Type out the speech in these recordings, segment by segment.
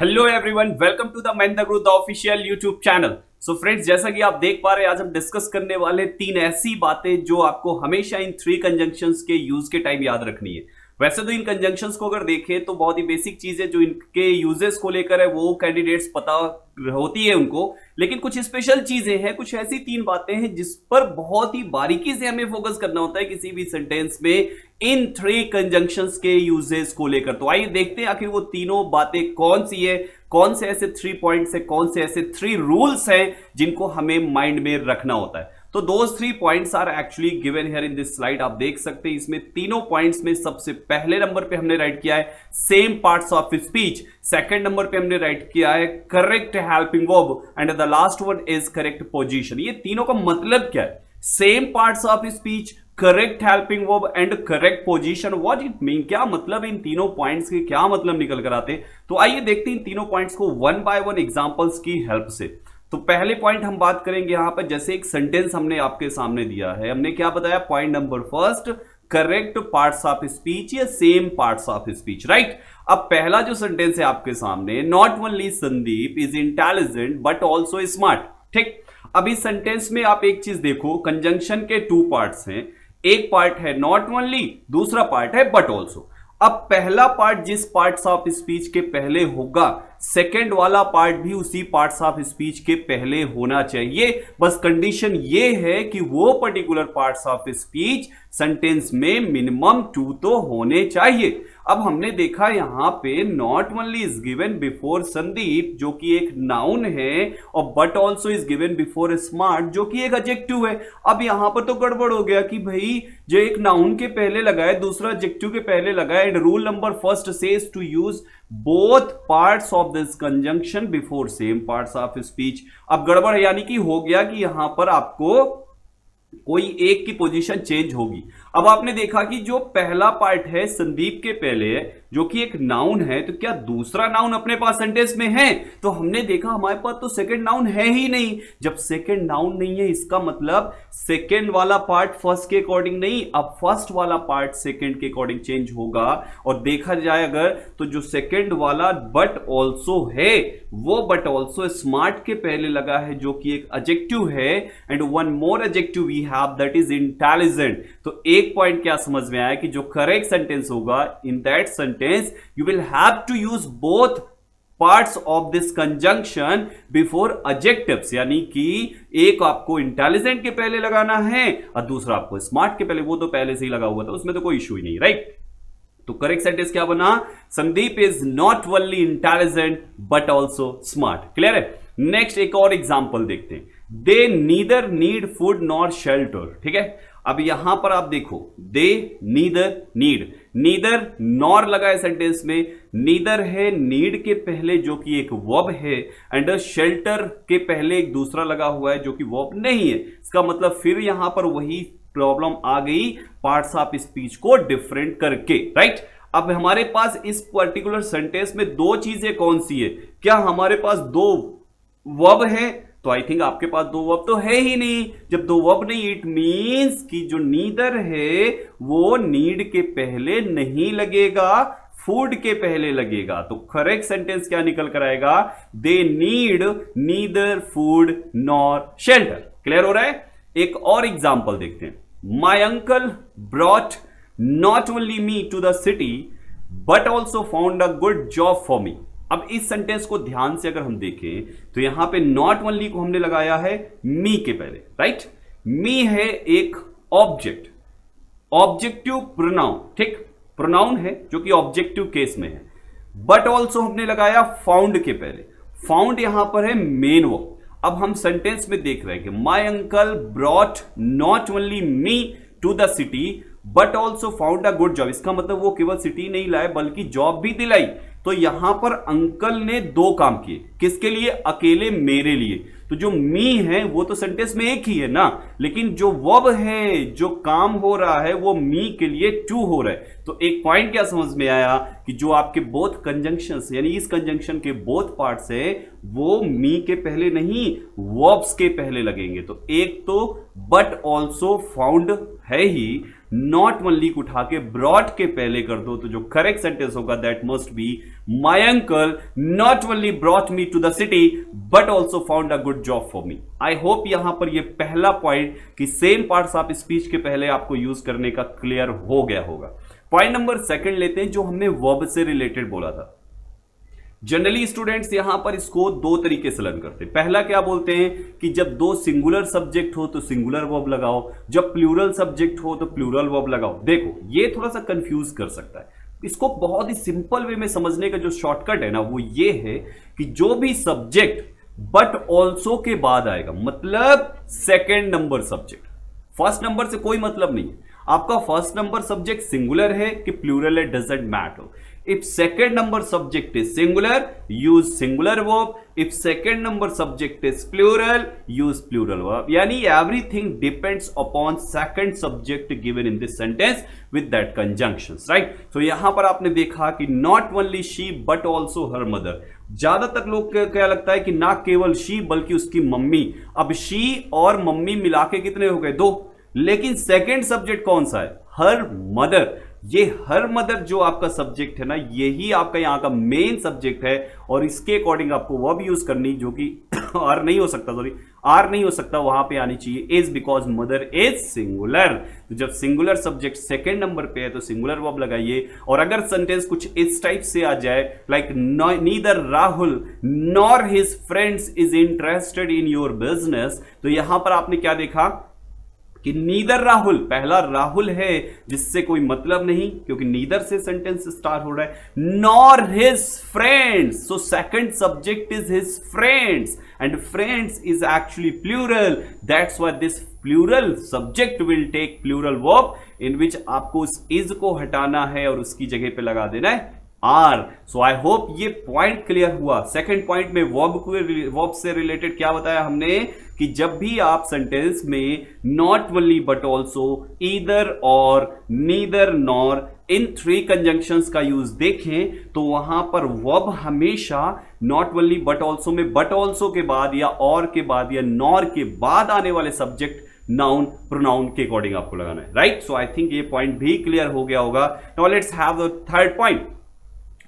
Hello everyone, welcome to the Mahendra group the official YouTube channel. So friends, जैसा कि आप देख पा रहे हैं, आज हम डिस्कस करने वाले तीन ऐसी बातें जो आपको हमेशा इन थ्री कंजंक्शंस के यूज के टाइम याद रखनी है। वैसे तो इन कंजंक्शंस को अगर देखें तो बहुत ही बेसिक चीजें जो इनके यूजेस को लेकर है वो कैंडिडेट्स पता होती है उनको, लेकिन कुछ स्पेशल चीजें हैं, कुछ ऐसी तीन बातें हैं जिस पर बहुत ही बारीकी से हमें फोकस करना होता है किसी भी सेंटेंस में इन थ्री कंजंक्शंस के यूजेस को लेकर। तो आइए देखते हैं आखिर वो तीनों बातें कौन सी है, कौन से ऐसे थ्री पॉइंट्स है, कौन से ऐसे थ्री रूल्स हैं जिनको हमें माइंड में रखना होता है। तो those three points are actually given here in this slide. आप देख सकते हैं इसमें तीनों पॉइंट्स में सबसे पहले नंबर पे हमने राइट किया है same parts of speech, second number पे हमने राइट किया है correct helping verb and the last one is correct position. ये तीनों का मतलब क्या है? Same parts of speech, correct helping verb and correct position. What it mean? क्या मतलब इन तीनों पॉइंट्स के क्या मतलब निकल कर आते? तो आइए देखते हैं इन तीनों पॉइंट्स को वन बाय वन एग्जांपल्स की हेल्प से। तो पहले पॉइंट हम बात करेंगे यहां पर, जैसे एक सेंटेंस हमने आपके सामने दिया है, हमने क्या बताया? Point number first, correct parts of speech या same parts of speech, right. अब पहला जो सेंटेंस है आपके सामने, not only Sandeep is intelligent but also smart, ठीक। अब इस सेंटेंस में आप एक चीज देखो, कंजंक्शन के टू पार्ट्स हैं, एक पार्ट है नॉट ओनली, दूसरा पार्ट है बट ऑल्सो। अब पहला पार्ट जिस पार्ट्स ऑफ स्पीच के पहले होगा, सेकेंड वाला पार्ट भी उसी पार्ट्स ऑफ स्पीच के पहले होना चाहिए। बस कंडीशन ये है कि वो particular parts of speech sentence में मिनिमम टू तो होने चाहिए। अब हमने देखा यहां पे not only is given before Sandeep जो कि एक नाउन है, और but also is given before smart जो कि एक एडजेक्टिव है। अब यहां पर तो गड़बड़ हो गया कि भाई जो एक नाउन के पहले लगा है, दूसरा एडजेक्टिव के पहले लगा है, and rule number first says to use both parts of this conjunction before same parts of speech. अब गड़बड़ यानी कि हो गया कि यहां पर आपको कोई एक की पोजीशन चेंज होगी। अब आपने देखा कि जो पहला पार्ट है संदीप के पहले है जो कि एक नाउन है, तो क्या दूसरा नाउन अपने पास सेंटेंस में है? तो हमने देखा हमारे पास तो सेकंड नाउन है ही नहीं। जब सेकंड नाउन नहीं है, इसका मतलब सेकंड वाला पार्ट फर्स्ट के अकॉर्डिंग नहीं, अब फर्स्ट वाला पार्ट सेकंड के अकॉर्डिंग चेंज होगा। और देखा जाए अगर तो जो सेकंड वाला बट ऑल्सो है, वो बट ऑल्सो स्मार्ट के पहले लगा है जो कि एक एडजेक्टिव है, and one more adjective we have that is intelligent. तो एक पॉइंट क्या समझ में आया कि जो करेक्ट सेंटेंस होगा, in that sentence you will have to use both parts of this conjunction before adjectives, यानी कि एक आपको इंटेलिजेंट के पहले लगाना है और दूसरा आपको स्मार्ट के पहले। वो तो पहले से ही लगा हुआ था, उसमें तो कोई इश्यू ही नहीं, राइट। तो करेक्ट सेंटेंस क्या बना? Sandeep is not only intelligent but also smart. Clear है? नेक्स्ट एक और एग्जांपल देखते हैं, they neither need food nor shelter, ठीक है। अब यहां पर आप देखो, they neither need, neither nor लगा है सेंटेंस में, नीदर है नीड के पहले जो कि एक वर्ब है, एंड शेल्टर के पहले एक दूसरा लगा हुआ है जो कि वर्ब नहीं है। इसका मतलब फिर यहां पर वही प्रॉब्लम आ गई पार्ट्स ऑफ स्पीच को डिफरेंट करके, राइट। अब हमारे पास इस पर्टिकुलर सेंटेंस में दो चीजें कौन सी है? क्या हमारे पास दो वर्ब है? तो आई थिंक आपके पास दो वर्ब तो है ही नहीं। जब दो वर्ब नहीं, इट मींस कि जो नीदर है वो नीड के पहले नहीं लगेगा, फूड के पहले लगेगा। तो करेक्ट सेंटेंस क्या निकल कर आएगा? They need neither food nor shelter. Clear हो रहा है? एक और एग्जांपल देखते हैं, my uncle brought not only me to the city but also found a good job for me. अब इस सेंटेंस को ध्यान से अगर हम देखें तो यहां पे नॉट ओनली को हमने लगाया है मी के पहले, राइट। मी है एक ऑब्जेक्ट, ऑब्जेक्टिव प्रोनाउन, ठीक, प्रोनाउन है जो कि ऑब्जेक्टिव केस में है। बट ऑल्सो हमने लगाया फाउंड के पहले, फाउंड यहां पर है मेन वर्ब। अब हम सेंटेंस में देख रहे हैं कि my uncle brought not only me to the city but also found a good job. इसका मतलब वो केवल सिटी नहीं लाए बल्कि जॉब भी दिलाई। तो यहां पर अंकल ने दो काम किए, किसके लिए? अकेले मेरे लिए। तो जो मी है वो तो सेंटेंस में एक ही है ना, लेकिन जो वर्ब है, जो काम हो रहा है, वो मी के लिए टू हो रहा है। तो एक पॉइंट क्या समझ में आया कि जो आपके बोथ कंजंक्शंस यानी इस कंजंक्शन के बोथ पार्ट्स है वो मी के पहले नहीं, वर्ब्स के पहले लगेंगे। तो एक तो बट ऑल्सो फाउंड है ही, नॉट ओनली को उठा के ब्रॉट के पहले कर दो, तो जो करेक्ट सेंटेंस होगा that must be my uncle not only brought me to the city but also found a good job for me. I hope यहां पर ये पहला पॉइंट कि सेम पार्ट्स ऑफ स्पीच के पहले आपको यूज करने का क्लियर हो गया होगा। पॉइंट नंबर सेकंड लेते हैं, जो हमने वर्ब से रिलेटेड बोला था। जनरली स्टूडेंट्स यहां पर इसको दो तरीके से लर्न करते हैं। पहला क्या बोलते हैं कि जब दो सिंगुलर सब्जेक्ट हो तो सिंगुलर वर्ब लगाओ, जब प्लूरल सब्जेक्ट हो तो प्लूरल वर्ब लगाओ। देखो ये थोड़ा सा कंफ्यूज कर सकता है, इसको बहुत ही सिंपल वे में समझने का जो शॉर्टकट है ना वो ये है कि जो भी सब्जेक्ट बट ऑल्सो के बाद आएगा, मतलब second number subject, first number से कोई मतलब नहीं है। आपका फर्स्ट नंबर सब्जेक्ट सिंगुलर है कि प्लूरल है, doesn't matter. If second number subject is singular, use singular verb. If second number subject is plural, use plural verb. यानी everything depends upon second subject given in this sentence with that conjunctions, right? So यहाँ पर आपने देखा कि not only she but also her mother. ज्यादातर लोग क्या लगता है कि ना केवल she बल्कि उसकी मम्मी। अब she और मम्मी मिला के कितने हो गए? दो। लेकिन सेकेंड सब्जेक्ट कौन सा है? Her mother. ये हर मदर जो आपका सब्जेक्ट है ना, यही आपका यहां का मेन सब्जेक्ट है और इसके अकॉर्डिंग आपको वर्ब यूज करनी, जो कि आर नहीं हो सकता, सॉरी आर नहीं हो सकता, वहां पे आनी चाहिए is, because mother is singular. तो जब सिंगुलर सब्जेक्ट सेकेंड नंबर पे है तो सिंगुलर वर्ब लगाइए। और अगर सेंटेंस कुछ इस टाइप से आ जाए like neither Rahul nor his friends is interested in your business, तो यहां पर आपने क्या देखा कि नीदर राहुल, पहला राहुल है जिससे कोई मतलब नहीं क्योंकि नीदर से सेंटेंस स्टार्ट हो रहा है, nor his friends, so second subject is his friends and friends is actually plural, that's why this plural subject will take plural verb in which आपको उस इज को हटाना है और उसकी जगह पे लगा देना है आर। सो आई होप ये पॉइंट क्लियर हुआ। सेकंड पॉइंट में वर्ब से रिलेटेड क्या बताया हमने कि जब भी आप सेंटेंस में not only but also, either or, neither nor, इन थ्री कंजंक्शंस का यूज देखें तो वहां पर वर्ब हमेशा नॉट ओनली बट ऑल्सो में बट ऑल्सो के बाद या और के बाद या नॉर के बाद आने वाले सब्जेक्ट नाउन प्रोनाउन के अकॉर्डिंग आपको लगाना है, राइट। सो आई थिंक ये पॉइंट भी क्लियर हो गया होगा। Now let's have the third point.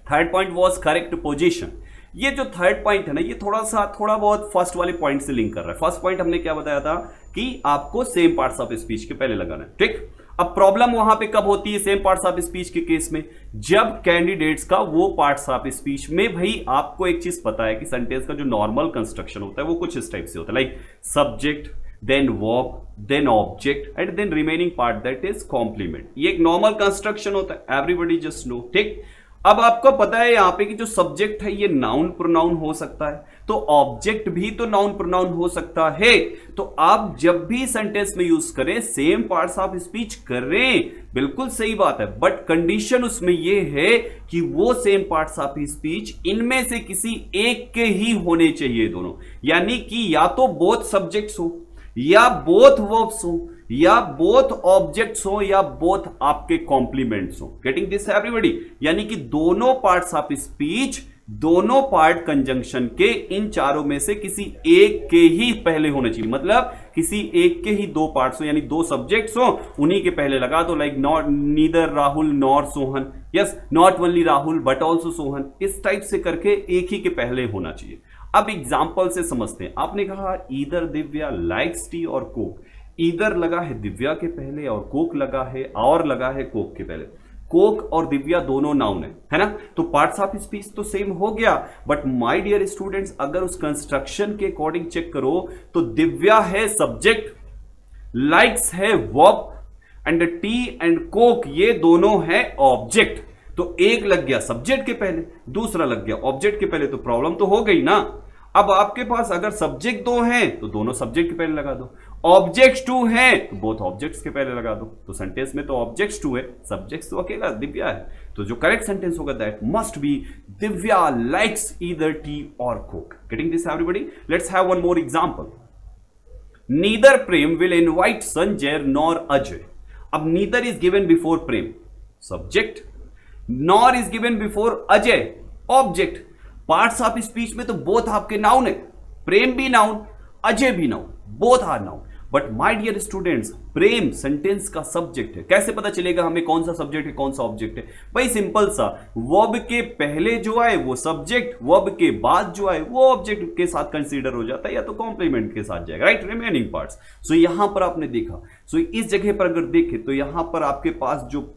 Third point was correct position. ये जो थर्ड पॉइंट है ना, ये थोड़ा बहुत फर्स्ट वाले पॉइंट से लिंक कर रहा है। फर्स्ट पॉइंट हमने क्या बताया था कि आपको सेम पार्ट्स ऑफ स्पीच के पहले लगाना है, ठीक। अब प्रॉब्लम वहां पे कब होती है सेम पार्ट्स ऑफ स्पीच के केस में? जब कैंडिडेट्स का वो पार्ट्स ऑफ स्पीच में, भाई आपको एक चीज पता है कि सेंटेंस का जो नॉर्मल कंस्ट्रक्शन होता है वो कुछ इस टाइप से होता है, like subject, then verb, then object and then remaining part that is complement. ये एक नॉर्मल कंस्ट्रक्शन होता है, एवरीबॉडी जस्ट नो, ठीक। अब आपको पता है यहां पे कि जो सब्जेक्ट है ये नाउन प्रोनाउन हो सकता है, तो ऑब्जेक्ट भी तो नाउन प्रोनाउन हो सकता है। तो आप जब भी सेंटेंस में यूज करें सेम पार्ट्स ऑफ स्पीच करें, बिल्कुल सही बात है, बट कंडीशन उसमें ये है कि वो सेम पार्ट्स ऑफ स्पीच इनमें से किसी एक के ही होने चाहिए दोनों, यानी कि या तो बोथ सब्जेक्ट्स हो या बोथ वर्ब्स हो या बोथ ऑब्जेक्ट्स हो या बोथ आपके कॉम्प्लीमेंट्स हो। Getting this everybody? यानी कि दोनों पार्ट्स ऑफ स्पीच, दोनों पार्ट कंजंक्शन के इन चारों में से किसी एक के ही पहले होने चाहिए, मतलब किसी एक के ही दो पार्ट्स हो, यानी दो सब्जेक्ट्स हो उन्हीं के पहले लगा दो, like not neither Rahul nor Sohan, yes not only Rahul but also Sohan, इस टाइप से करके एक ही के पहले होना चाहिए। अब एग्जाम्पल से समझते हैं। आपने कहा either Divya likes T or Coke, either लगा है दिव्या के पहले और कोक लगा है और लगा है कोक के पहले। कोक और दिव्या दोनों नाउन है ना, तो पार्ट्स ऑफ स्पीच तो सेम हो गया, बट माय डियर स्टूडेंट्स अगर उस कंस्ट्रक्शन के अकॉर्डिंग चेक करो तो दिव्या है सब्जेक्ट, लाइक्स है verb and T and Coke ये दोनों है ऑब्जेक्ट। तो एक लग गया सब्जेक्ट के पहले, दूसरा लग गया ऑब्जेक्ट के पहले, तो प्रॉब्लम तो हो गई ना। अब आपके पास अगर सब्जेक्ट दो हैं तो दोनों सब्जेक्ट के पहले लगा दो, ऑब्जेक्ट्स टू हैं तो बोथ ऑब्जेक्ट्स के पहले लगा दो। तो सेंटेंस में तो ऑब्जेक्ट्स टू है, सब्जेक्ट्स तो अकेला दिव्या है, तो जो करेक्ट सेंटेंस होगा that must be Divya likes either tea or coke. Getting this everybody? Let's have one more example. Neither Prem will invite Sanjay nor Ajay. अब neither is given before Prem, subject, nor is given before Ajay, object. Parts of speech में तो both आपके noun है, प्रेम भी noun, Ajay भी noun, both are noun, but my dear students, Prem sentence का subject है। कैसे पता चलेगा हमें कौन सा सब्जेक्ट है, कौन सा ऑब्जेक्ट है? भाई सिंपल सा, वर्ब के पहले जो आए वो सब्जेक्ट, वर्ब के बाद जो आए वो ऑब्जेक्ट के साथ कंसीडर हो जाता है, या तो कॉम्प्लीमेंट के साथ जाएगा, राइट, रिमेनिंग पार्ट्स। सो यहां पर आपने देखा, सो इस जगह पर अगर देखें तो यहां पर आपके पास जो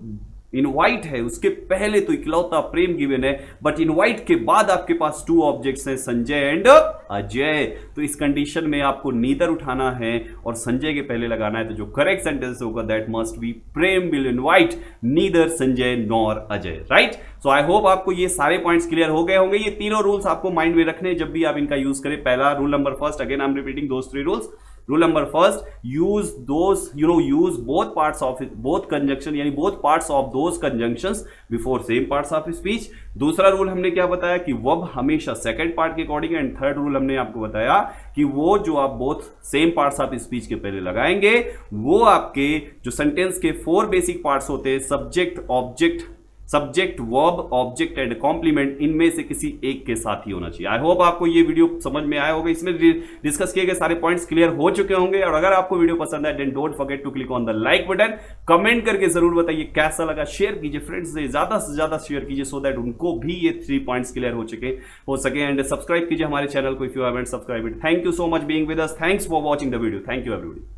इनवाइट है उसके पहले तो इकलौता प्रेम गिवन है, बट इनवाइट के बाद आपके पास टू ऑब्जेक्ट्स हैं, संजय एंड अजय। तो इस कंडीशन में आपको नीदर उठाना है और संजय के पहले लगाना है, तो जो करेक्ट सेंटेंस होगा that must B Prem will invite neither Sanjay nor Ajay, right. So I hope आपको ये सारे पॉइंट्स क्लियर हो गए होंगे। ये तीनों रूल्स आपको माइंड में रखने जब भी आप इनका यूज करें। पहला rule number first, again I am repeating those three rules. Rule number first, use those, use both parts of it, both conjunction यानी both parts of those conjunctions before same parts of speech। दूसरा rule हमने क्या बताया कि verb हमेशा second part के according, and third rule हमने आपको बताया कि वो जो आप both same parts of speech के पहले लगाएंगे वो आपके जो सेंटेंस के 4 बेसिक पार्ट्स होते हैं, subject, object, subject, verb, object and complement, इनमें से किसी एक के साथ ही होना चाहिए। आई होप आपको ये वीडियो समझ में आया होगा, इसमें डिस्कस किए गए सारे पॉइंट्स क्लियर हो चुके होंगे। और अगर आपको वीडियो पसंद है then don't forget to click on the like button. Comment करके जरूर बताइए कैसा लगा, शेयर कीजिए फ्रेंड्स से ज्यादा शेयर कीजिए सो दैट उनको भी ये 3 पॉइंट्स क्लियर हो सके। एंड सब्सक्राइब कीजिए हमारे चैनल को if you haven't subscribe it. Thank you so much being with us, thanks for watching the video, thank you everybody.